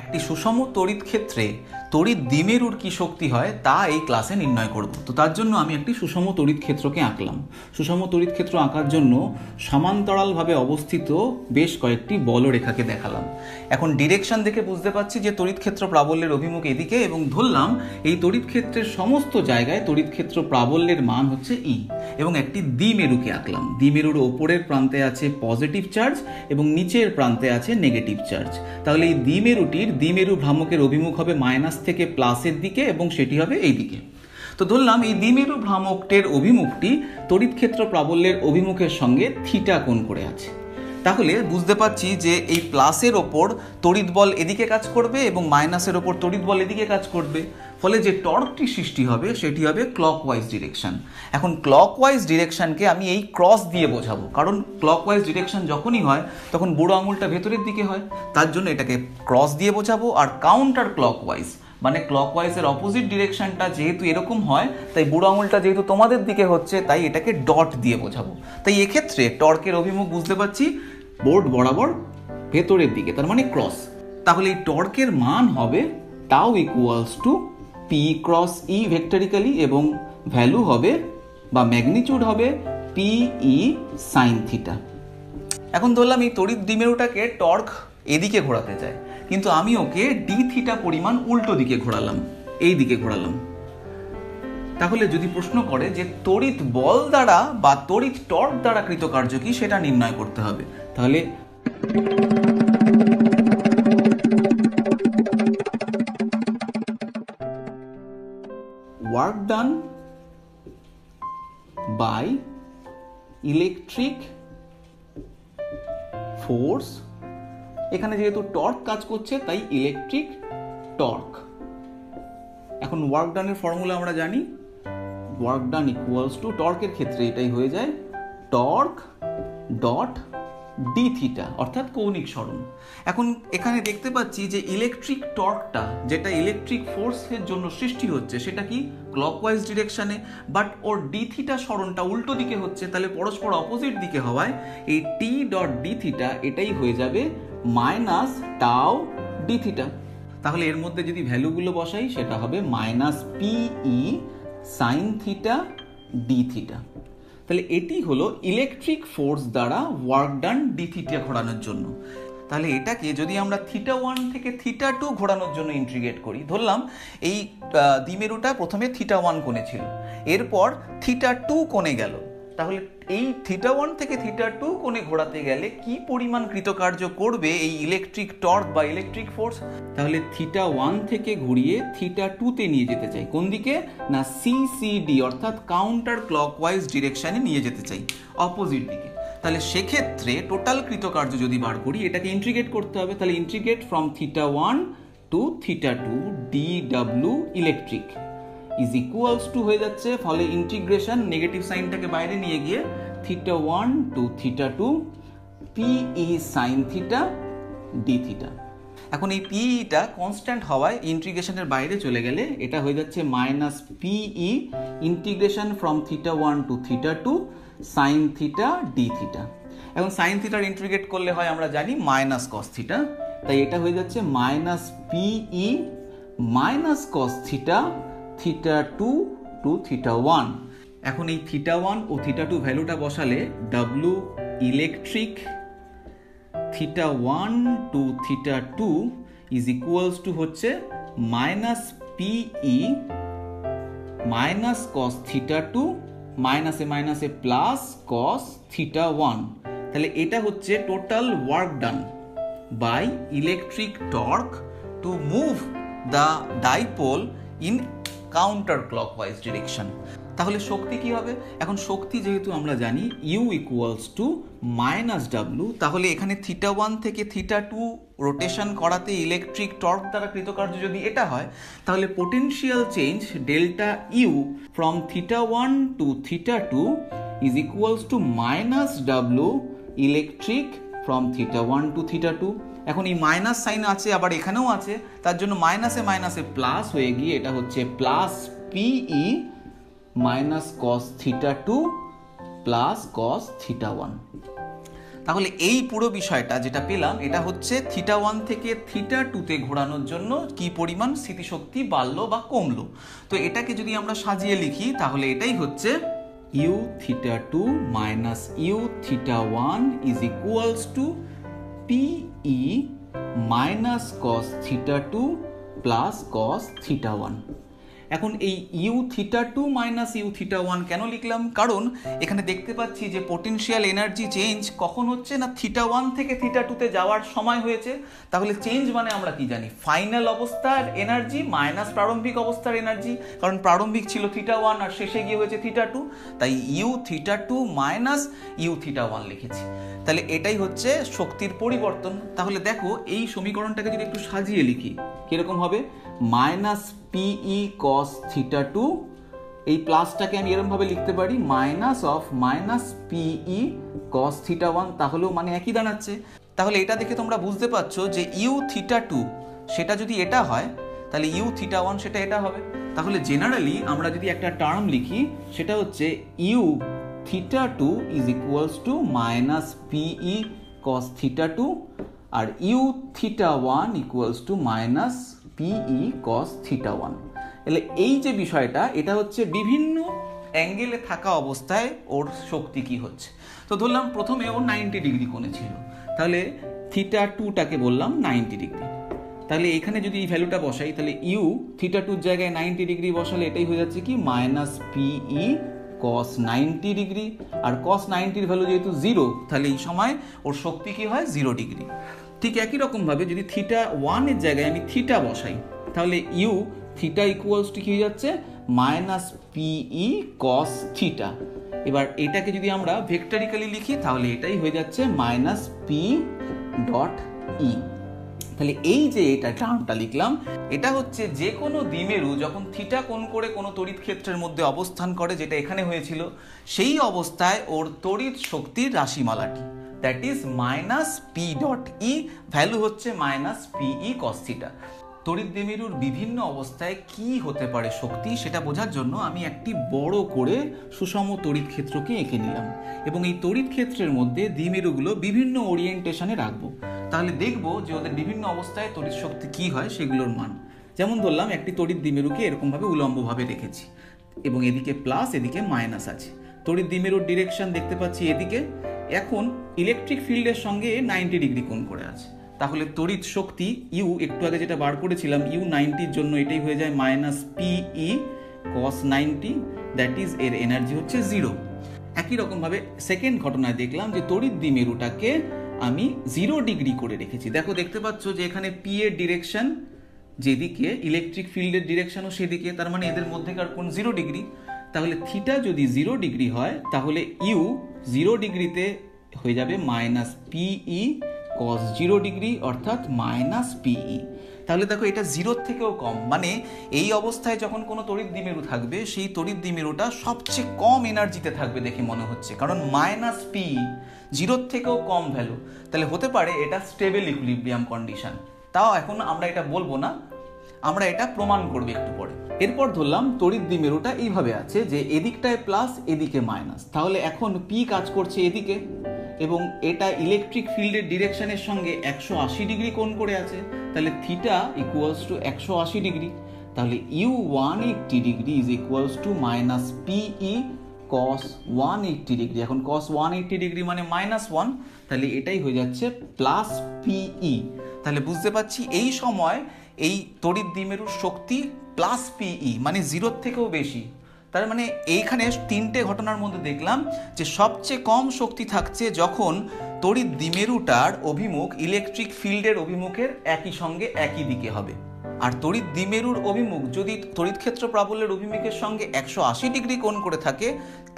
একটি সুষম তড়িৎ ক্ষেত্রে তড়িৎ দ্বিমেরুর কি শক্তি হয় তা এই ক্লাসে নির্ণয় করব। তো তার জন্য আমি একটি সুষম তড়িৎ ক্ষেত্রকে আঁকলাম। সুষম তড়িৎ ক্ষেত্র আঁকার জন্য সমান্তরালভাবে অবস্থিত বেশ কয়েকটি বলরেখাকে দেখালাম। এখন ডিরেকশন দেখে বুঝতে পারছি যে তড়িৎ ক্ষেত্র প্রাবল্যের অভিমুখ এদিকে, এবং ধরলাম এই তড়িৎ ক্ষেত্রের সমস্ত জায়গায় তড়িৎ ক্ষেত্র প্রাবল্যের মান হচ্ছে ই, এবং একটি দ্বিমেরুকে আঁকলাম। দ্বিমেরুর ওপরের প্রান্তে আছে পজিটিভ চার্জ এবং নিচের প্রান্তে আছে নেগেটিভ চার্জ। তাহলে এই দ্বিমেরু ভ্রামকের অভিমুখ হবে মাইনাস থেকে প্লাসের দিকে এবং সেটি হবে এই দিকে। তো ধরলাম এই দ্বিমেরু ভ্রামকটির অভিমুখটি তড়িৎ ক্ষেত্র প্রাবল্যের অভিমুখের সঙ্গে থিটা কোণ করে আছে। তাহলে বুঝতে পারছি যে এই প্লাসের ওপর তড়িৎ বল এদিকে কাজ করবে এবং মাইনাসের ওপর তড়িৎ বল এদিকে কাজ করবে, ফলে যে টর্কটি সৃষ্টি হবে সেটি হবে ক্লকওয়াইজ ডিরেকশন। এখন ক্লকওয়াইজ ডিরেকশনকে আমি এই ক্রস দিয়ে বোঝাবো, কারণ ক্লকওয়াইজ ডিরেকশন যখনই হয় তখন বুড়ো আঙুলটা ভেতরের দিকে হয়, তার জন্য এটাকে ক্রস দিয়ে বোঝাবো। আর কাউন্টার ক্লকওয়াইজ মানে ক্লকওয়াইজের অপোজিট ডিরেকশনটা যেহেতু এরকম হয়, তাই বুড়ো আঙুলটা যেহেতু তোমাদের দিকে হচ্ছে, তাই এটাকে ডট দিয়ে বোঝাবো। তাই এক্ষেত্রে টর্কের অভিমুখ বুঝতে পারছি বোর্ড বরাবর ভেতরের দিকে, তার মানে ক্রস। তাহলে এই টর্কের মান হবে tau equals to P cross E vectorically, এবং ভ্যালু হবে বা ম্যাগনিটিউড হবে পি ই সাইন থিটা। এখন ধরলাম এই তড়িৎ দ্বিমেরুটাকে টর্ক এদিকে ঘোরাতে চায়, কিন্তু আমি ওকে ডি থিটা পরিমাণ উল্টো দিকে ঘোরালাম, এই দিকে ঘোরালাম। তাহলে যদি প্রশ্ন করে যে তড়িৎ বল দ্বারা বা তড়িৎ টর্ক দ্বারা কৃতকার্য কি, সেটা নির্ণয় করতে হবে। তাহলে work done by electric force, এখানে যেহেতু টর্ক কাজ করছে তাই ইলেকট্রিক টর্ক। এখন ওয়ার্ক ডানের ফর্মুলা আমরা জানি, ওয়ার্ক ডান ইকুয়ালস টু, টর্কের ক্ষেত্রে এটাই হয়ে যায় টর্ক ডট ডি থিটা, অর্থাৎ কৌণিক সরণ। এখন এখানে দেখতে পাচ্ছি যে ইলেকট্রিক টর্কটা যেটা ইলেকট্রিক ফোর্সের জন্য সৃষ্টি হচ্ছে সেটা কি ক্লকওয়াইজ ডিরেকশনে, বাট ওর ডি থিটা সরণটা উল্টো দিকে হচ্ছে, তাহলে পরস্পর অপোজিট দিকে হওয়ায় এই টি ডট ডি থিটা এটাই হয়ে যাবে মাইনাস টাও ডি থিটা। তাহলে এর মধ্যে যদি ভ্যালুগুলো বসাই সেটা হবে minus PE sine theta d theta. তাহলে এটি হলো ইলেকট্রিক ফোর্স দ্বারা ওয়ার্ক ডান ডি থিটা ঘোরানোর জন্য। তাহলে এটাকে যদি আমরা থিটা 1 থেকে থিটা 2 ঘোরানোর জন্য ইন্টিগ্রেট করি, ধরলাম এই দ্বিমেরুটা প্রথমে থিটা 1 কোণে ছিল, এরপর থিটা 2 কোণে গেল। তাহলে এই থিটা 1 থেকে থিটা 2 কোণে ঘোরাতে গেলে কি পরিমাণ কৃতকার্য করবে এই ইলেকট্রিক টর্ক বা ইলেকট্রিক ফোর্স? তাহলে থিটা 1 থেকে ঘুরিয়ে থিটা 2 তে নিয়ে যেতে চাই। কোন দিকে? না সিসিডি, অর্থাৎ কাউন্টার ক্লকওয়াইজ ডিরেকশনে নিয়ে যেতে চাই, অপোজিট দিকে। তাহলে সেক্ষেত্রে টোটাল কৃতকার্য যদি বার করি, এটাকে ইন্টিগ্রেট করতে হবে। তাহলে integrate from theta 1 to theta 2 d W electric is equals to হয়ে যাচ্ছে, ফলে ইন্টিগ্রেশন নেগেটিভ সাইনটাকে বাইরে নিয়ে গিয়ে theta 1 to theta 2 PE sine theta d theta. এখন এই পিইটা কনস্ট্যান্ট হওয়ায় ইন্টিগ্রেশনের বাইরে চলে গেলে এটা হয়ে যাচ্ছে minus PE integration from theta 1 to theta 2 sine theta d theta. এখন সাইন থিটার ইন্টিগ্রেট করলে হয় আমরা জানি মাইনাস কস থিটা, তাই এটা হয়ে যাচ্ছে minus PE minus cos theta theta 2 to theta 1। এখন এই থিটা 1 ও থিটা 2 ভ্যালুটা বসালে W electric theta 1 to theta 2 is equals to হচ্ছে minus PE minus cos theta 2 মাইনাসে মাইনাসে প্লাস কস থিটা 1। তাহলে এটা হচ্ছে total work done by electric torque to move the dipole in counter clockwise direction. তাহলে শক্তি কি হবে? এখন শক্তি যেহেতু আমরা জানি U equals to minus W, তাহলে এখানে থিটা 1 থেকে থিটা 2 রোটেশন করাতে ইলেকট্রিক টর্ক দ্বারা কৃতকার্য যদি এটা হয়, তাহলে potential change delta U from theta 1 to theta 2 is equals to minus W electric from theta 1 to theta 2। এখন এই মাইনাস সাইন আছে, আবার এখানেও আছে, তার জন্য মাইনাসে মাইনাসে প্লাস হয়ে গিয়ে এটা হচ্ছে plus PE minus cos theta 2 plus cos theta 1। তাহলে এই পুরো বিষয়টা যেটা পেলাম এটা হচ্ছে θ1 থেকে θ2তে ঘোরানোর জন্য কি পরিমাণ স্থিতিশক্তি বাড়লো বা কমলো। তো এটাকে যদি আমরা সাজিয়ে লিখি তাহলে এটাই হচ্ছে u θ2 minus u θ1 is equals to pe minus cos θ2 plus cos θ1। এখন এই u θ2 মাইনাস u θ1 কেন লিখলাম? কারণ এখানে দেখতে পাচ্ছি যে পোটেনশিয়াল এনার্জি চেঞ্জ কখন হচ্ছে না θ1 থেকে θ2তে যাওয়ার সময় হয়েছে। তাহলে চেঞ্জ মানে আমরা কি জানি? ফাইনাল অবস্থার এনার্জি মাইনাস প্রারম্ভিক অবস্থার এনার্জি, কারণ প্রারম্ভিক ছিল θ1 আর শেষে গিয়ে হয়েছে θ2, তাই u θ2 মাইনাস u θ1 লিখেছি। তাহলে এটাই হচ্ছে শক্তির পরিবর্তন। তাহলে দেখো এই সমীকরণটাকে যদি একটু সাজিয়ে লিখি কিরকম হবে? মাইনাস পিই কস θ2, এই প্লাসটাকে আমি এরকম ভাবে লিখতে পারি মাইনাস অফ মাইনাস পিই কস θ1, তাহলেও মানে একই দাঁড়াচ্ছে। তাহলে এটা দেখে তোমরা বুঝতে পারছো যে u θ2 সেটা যদি এটা হয় তাহলে u θ1 সেটা এটা হবে। তাহলে জেনারেলি আমরা যদি একটা টার্ম লিখি সেটা হচ্ছে u θ2 is equals to minus pe cos θ2 R u θ1 equals to minus pe cos θ1। তাহলে এই যে বিষয়টা এটা হচ্ছে বিভিন্ন অ্যাঙ্গেলে থাকা অবস্থায় ওর শক্তি কি হচ্ছে। তো ধরলাম প্রথমে ও 90 ডিগ্রি কোণে ছিল, তাহলে θ2টাকে বললাম 90 ডিগ্রি। তাহলে এখানে যদি এই ভ্যালুটা বসাই তাহলে u θ2 জায়গায় 90 ডিগ্রি বসালে এটাই হয়ে যাচ্ছে কি মাইনাস pe cos 90 ডিগ্রি, আর cos 90 ভ্যালু যেহেতু 0 তাহলে এই সময় ওর শক্তি কি হয় 0 ডিগ্রি। ঠিক একই রকম ভাবে যদি θ1 এর জায়গায় আমি θ বসাই তাহলে θ ইকুয়ালস টু কি হয়ে যাচ্ছে মাইনাস pe cos θ। এবার এটাকে যদি আমরা ভেক্টরিক্যালি লিখি তাহলে এটাই হয়ে যাচ্ছে মাইনাস p ডট e। তাহলে এই যে এটা টার্মটা লিখলাম এটা হচ্ছে যে কোনো দ্বিমেরু যখন θ কোণ করে কোনো তড়িৎ ক্ষেত্রের মধ্যে অবস্থান করে, যেটা এখানে হয়েছিল, সেই অবস্থায় ওর তড়িৎ শক্তির রাশিমালাটি that is minus P dot E, value হচ্ছে মাইনাস পিই কস θ। তড়িৎ দ্বিমেরুর বিভিন্ন অবস্থায় কি হতে পারে শক্তি সেটা বোঝার জন্য আমি একটি বড় করে সুষম তড়িৎ ক্ষেত্রকে এঁকে নিলাম এবং এই তড়িৎ ক্ষেত্রের মধ্যে দ্বিমেরুগুলো বিভিন্ন ওরিয়েন্টেশনে রাখবো। তাহলে দেখবো যে ওদের বিভিন্ন অবস্থায় তড়িৎ শক্তি কি হয় সেগুলোর মান। যেমন ধরলাম একটি তড়িৎ দ্বিমেরুকে এরকমভাবে উলম্বভাবে রেখেছি এবং এদিকে প্লাস এদিকে মাইনাস আছে। তড়িৎ দ্বিমেরুর ডিরেকশন দেখতে পাচ্ছি এদিকে। এখন ইলেকট্রিক ফিল্ডের সঙ্গে 90 ডিগ্রি কোণ করে আছে, তাহলে তড়িৎ শক্তি ইউ একটু আগে যেটা বার করেছিলাম u90 এর জন্য এটাই হয়ে যায় minus PE cos 90, that is এর এনার্জি হচ্ছে 0। একই রকম ভাবে সেকেন্ড ঘটনায় দেখলাম যে তড়িৎ দ্বিমেরুটাকে আমি 0 ডিগ্রি করে রেখেছি। দেখো দেখতে পাচ্ছ যে এখানে পি এর ডিরেকশন যেদিকে, ইলেকট্রিক ফিল্ডের ডিরেকশনও সেদিকে, তার মানে এদের মধ্যেকার কোণ 0 ডিগ্রি। তাহলে থিটা যদি 0 ডিগ্রি হয় তাহলে ইউ 0 ডিগ্রিতে হয়ে যাবে মাইনাস পিই কস 0 ডিগ্রি অর্থাৎ মাইনাস পিই। তাহলে দেখো এটা 0 থেকেও কম, মানে এই অবস্থায় যখন কোনো তড়িৎ দ্বিমেরু থাকবে সেই তড়িৎ দ্বিমেরুটা সবচেয়ে কম এনার্জিতে থাকবে দেখে মনে হচ্ছে, কারণ মাইনাস পিই 0 থেকেও কম ভ্যালু। তাহলে হতে পারে এটা স্টেবল ইকুইলিব্রিয়াম কন্ডিশন। তাও এখন আমরা এটা বলবো না, আমরা এটা প্রমাণ করব একটু পরে। এরপর ধরলাম তড়িৎ দ্বিমেরুটা এইভাবে আছে যে এদিকটায় প্লাস এদিকে মাইনাস, তাহলে এখন পি কাজ করছে এদিকে এবং এটা ইলেকট্রিক ফিল্ডের ডিরেকশনের সঙ্গে 180 ডিগ্রি কোণ করে আছে, তাহলে থিটা ইকুয়ালস টু 180 ডিগ্রি। তাহলে u180 degree is equals to minus PE cos 180 degree. এখন cos 180 ডিগ্রি মানে -1, তাহলে এটাই হয়ে যাচ্ছে প্লাস পিই। তাহলে বুঝতে পারছি এই সময় এই তড়িৎ দ্বিমেরুর শক্তি প্লাস পিই মানে 0 থেকেও বেশি। তার মানে এইখানে তিনটে ঘটনার মধ্যে দেখলাম যে সবচেয়ে কম শক্তি থাকছে যখন তড়িৎ দ্বিমেরুটার অভিমুখ ইলেকট্রিক ফিল্ডের অভিমুখের একই সঙ্গে একই দিকে হবে, আর তড়িৎ দ্বিমেরুর অভিমুখ যদি তড়িৎ ক্ষেত্র প্রাবল্যের অভিমুখের সঙ্গে 180 ডিগ্রি কোণ করে থাকে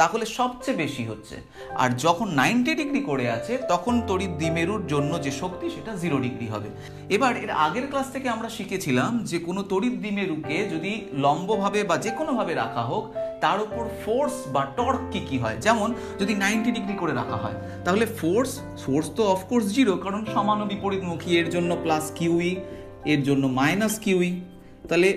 তাহলে সবচেয়ে বেশি হচ্ছে, আর যখন 90 ডিগ্রি করে আছে তখন তড়িৎ দ্বিমেরুর জন্য যে শক্তি সেটা 0 ডিগ্রি হবে। এবার এর আগের ক্লাস থেকে আমরা শিখেছিলাম যে কোনো তড়িৎ দ্বিমেরুকে যদি লম্বভাবে বা যে কোনোভাবে রাখা হোক তার উপর ফোর্স বা টর্ক কি হয়। যেমন যদি 90 ডিগ্রি করে রাখা হয় তাহলে ফোর্স তো অফকোর্স 0, কারণ সমান ও বিপরীতমুখী, এর জন্য প্লাস কিউই, এর জন্য মাইনাস কিউই, তাহলে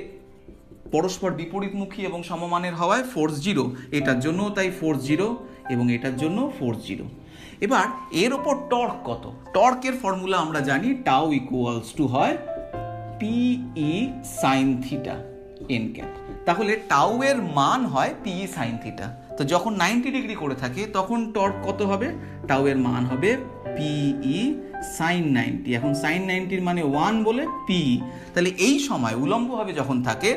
পরস্পর বিপরীতমুখী এবং সমমানের হওয়ায় ফোর্স 0, এটার জন্য তাই ফোর্স 0 এবং এটার জন্য ফোর্স 0। এবার এর ওপর টর্ক কত? টর্কের ফর্মুলা আমরা জানি টাউ ইকুয়ালস টু হয় পিই সাইন থিটা এন ক্যাপ। তাহলে টাউ এর মান হয় পিই সাইন থিটা। তো যখন 90 ডিগ্রি করে থাকে তখন টর্ক কত হবে? টাউ এর মান হবে পিই সাইন 90। এখন সাইন 90 মানে 1 বলে পিই। তাহলে এই সময় উলম্বভাবে যখন থাকে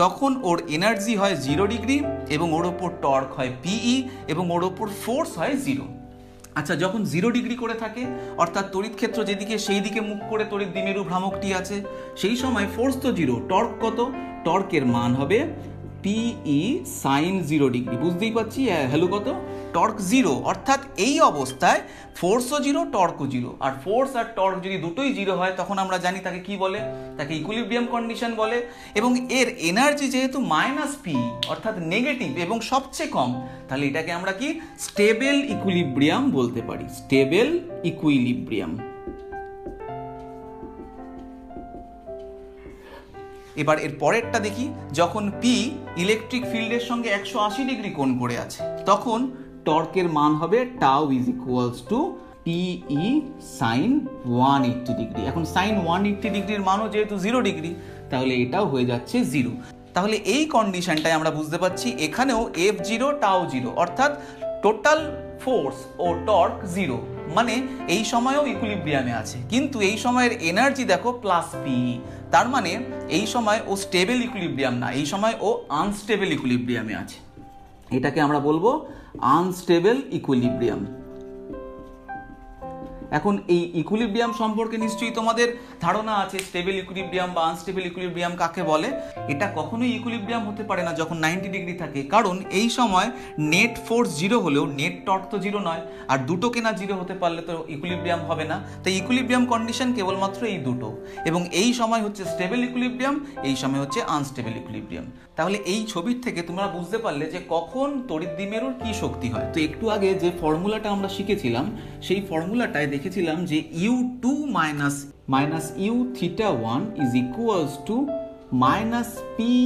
তখন ওর এনার্জি হয় 0 ডিগ্রি এবং ওর ওপর টর্ক হয় পিই এবং ওর ওপর ফোর্স হয় 0। আচ্ছা, যখন 0 ডিগ্রি করে থাকে অর্থাৎ তড়িৎ ক্ষেত্র যেদিকে সেই দিকে মুখ করে তড়িৎ দ্বিমেরু ভ্রামকটি আছে, সেই সময় ফোর্স তো 0, টর্ক কত? টর্কের মান হবে পিই সাইন 0 ডিগ্রি। বুঝতেই পারছি ভ্যালু কত? টর্ক 0। অর্থাৎ এই অবস্থায় ফোর্সও 0, টর্কও 0। আর ফোর্স আর টর্ক যদি দুটোই 0 হয় তখন আমরা জানি তাকে কি বলে? তাকে ইকুইলিব্রিয়াম কন্ডিশন বলে। এবং এর এনার্জি যেহেতু মাইনাস পি অর্থাৎ নেগেটিভ এবং সবচেয়ে কম, তাহলে এটাকে আমরা কি স্টেবল ইকুইলিব্রিয়াম বলতে পারি। Stable equilibrium. এবার এর পরেরটা দেখি। যখন পি ইলেকট্রিক ফিল্ডের সঙ্গে 180 ডিগ্রি কোণ করে আছে তখন টর্কের মান হবে tau is equals to PE sine 180 degree. এখন সাইন 180 ডিগ্রির মানও যেহেতু 0 ডিগ্রি, তাহলে এটাও হয়ে যাচ্ছে 0। তাহলে এই কন্ডিশনটাই আমরা বুঝতে পারছি এখানেও F0 টাউ 0 অর্থাৎ টোটাল ফোর্স ও টর্ক 0, মানে এই সময়ও ইকুইলিব্রিয়ামে আছে। কিন্তু এই সময়ের এনার্জি দেখো প্লাস পিই, তার মানে এই সময় ও স্টেবল ইকুইলিব্রিয়াম না, এই সময় ও আনস্টেবল ইকুইলিব্রিয়ামে আছে। এটাকে আমরা বলবো আনস্টেবল ইকুইলিব্রিয়াম। এখন এই ইকুইলিব্রিয়াম সম্পর্কে নিশ্চয়ই তোমাদের ধারণা আছে, স্টেবল ইকুইলিব্রিয়াম বা আনস্টেবল ইকুইলিব্রিয়াম কাকে বলে। এটা কখনোই ইকুইলিব্রিয়াম হতে পারে না যখন 90 ডিগ্রি থাকে, কারণ এই সময় নেট ফোর্স 0 হলেও নেট টর্ক তো 0 নয়, আর দুটোকে না 0 হতে পারলে তো ইকুইলিব্রিয়াম হবে না। তাই ইকুইলিব্রিয়াম কন্ডিশন কেবলমাত্র এই দুটো, এবং এই সময় হচ্ছে স্টেবল ইকুইলিব্রিয়াম, এই সময় হচ্ছে আনস্টেবল ইকুইলিব্রিয়াম। তাহলে এই ছবির থেকে তোমরা বুঝতে পারলে যে কখন তড়িৎ দ্বিমেরুর কি শক্তি হয়। তো একটু আগে যে ফর্মুলাটা আমরা শিখেছিলাম সেই ফর্মুলাটায় দেখেছিলাম যে u2 minus u theta 1 is equals to minus PE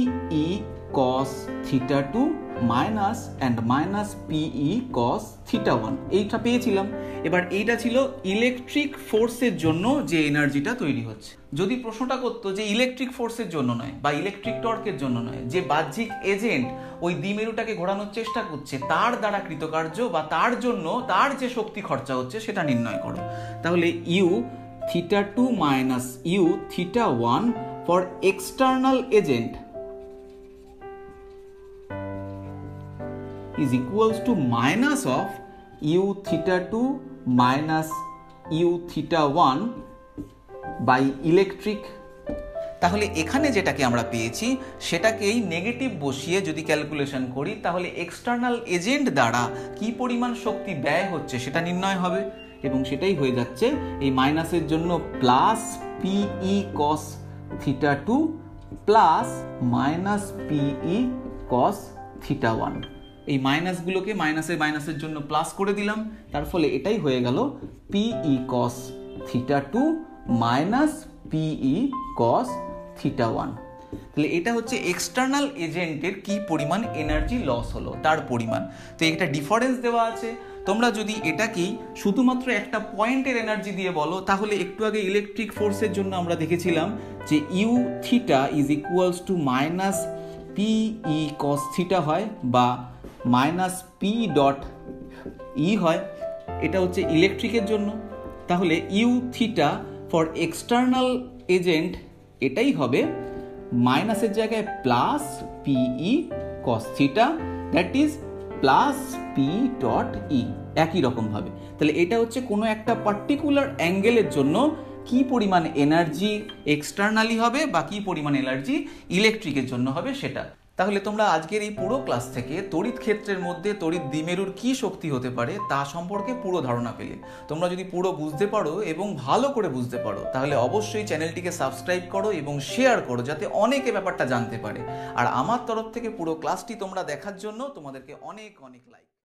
cos theta 2 minus PE cos theta 1, এইটা পেয়েছিলাম। এবার এইটা ছিল ইলেকট্রিক ফোর্সের জন্য যে এনার্জিটা তৈরি হচ্ছে। যদি প্রশ্নটা করতো যে ইলেকট্রিক ফোর্সের জন্য নয় বা ইলেকট্রিক টর্কের জন্য নয়, যে বাহ্যিক এজেন্ট ওই দ্বিমেরুটাকে ঘোরানোর চেষ্টা করছে তার দ্বারা কৃতকার্য বা তার জন্য তার যে শক্তি খরচা হচ্ছে সেটা নির্ণয় করো, তাহলে U theta 2 minus U theta 1 for external agent is equals to minus of u theta 2 minus u theta 1 by electric। তাহলে এখানে যেটাকে আমরা পেয়েছি সেটাকেই নেগেটিভ বসিয়ে যদি ক্যালকুলেশন করি তাহলে এক্সটার্নাল এজেন্ট দ্বারা কি পরিমাণ শক্তি ব্যয় হচ্ছে সেটা নির্ণয় হবে, এবং সেটাই হয়ে যাচ্ছে এই মাইনাসের জন্য plus PE cos theta 2 plus minus PE cos theta 1। এই মাইনাসগুলোকে মাইনাসের জন্য প্লাস করে দিলাম, তার ফলে এটাই হয়ে গেল PE cos theta 2 minus PE cos theta 1। তাহলে এটা হচ্ছে এক্সটার্নাল এজেন্টের কি পরিমাণ এনার্জি লস হলো তার পরিমাণ। তো এটা ডিফারেন্স দেওয়া আছে। তোমরা যদি এটাকেই শুধুমাত্র একটা পয়েন্টের এনার্জি দিয়ে বলো, তাহলে একটু আগে ইলেকট্রিক ফোর্সের জন্য আমরা দেখেছিলাম যে U theta is equals to minus PE cos theta হয় বা মাইনাস পি ডট ই হয়, এটা হচ্ছে ইলেকট্রিকের জন্য। তাহলে U theta for external agent এটাই হবে মাইনাসের জায়গায় plus PE cos theta, that is plus P dot E. একই রকম ভাবে তাহলে এটা হচ্ছে কোনো একটা পার্টিকুলার অ্যাঙ্গেলের জন্য কি পরিমাণ এনার্জি এক্সটার্নালি হবে বা কি পরিমাণ এনার্জি ইলেকট্রিকের জন্য হবে সেটা। তাহলে তোমরা আজকের এই পুরো ক্লাস থেকে তড়িৎ ক্ষেত্রের মধ্যে তড়িৎ দ্বিমেরুর কি শক্তি হতে পারে তা সম্পর্কে পুরো ধারণা পেলে। তোমরা যদি পুরো বুঝতে পারো এবং ভালো করে বুঝতে পারো তাহলে অবশ্যই চ্যানেলটিকে সাবস্ক্রাইব করো এবং শেয়ার করো যাতে অনেকে ব্যাপারটা জানতে পারে। আর আমার তরফ থেকে পুরো ক্লাসটি তোমরা দেখার জন্য তোমাদেরকে অনেক অনেক লাইক।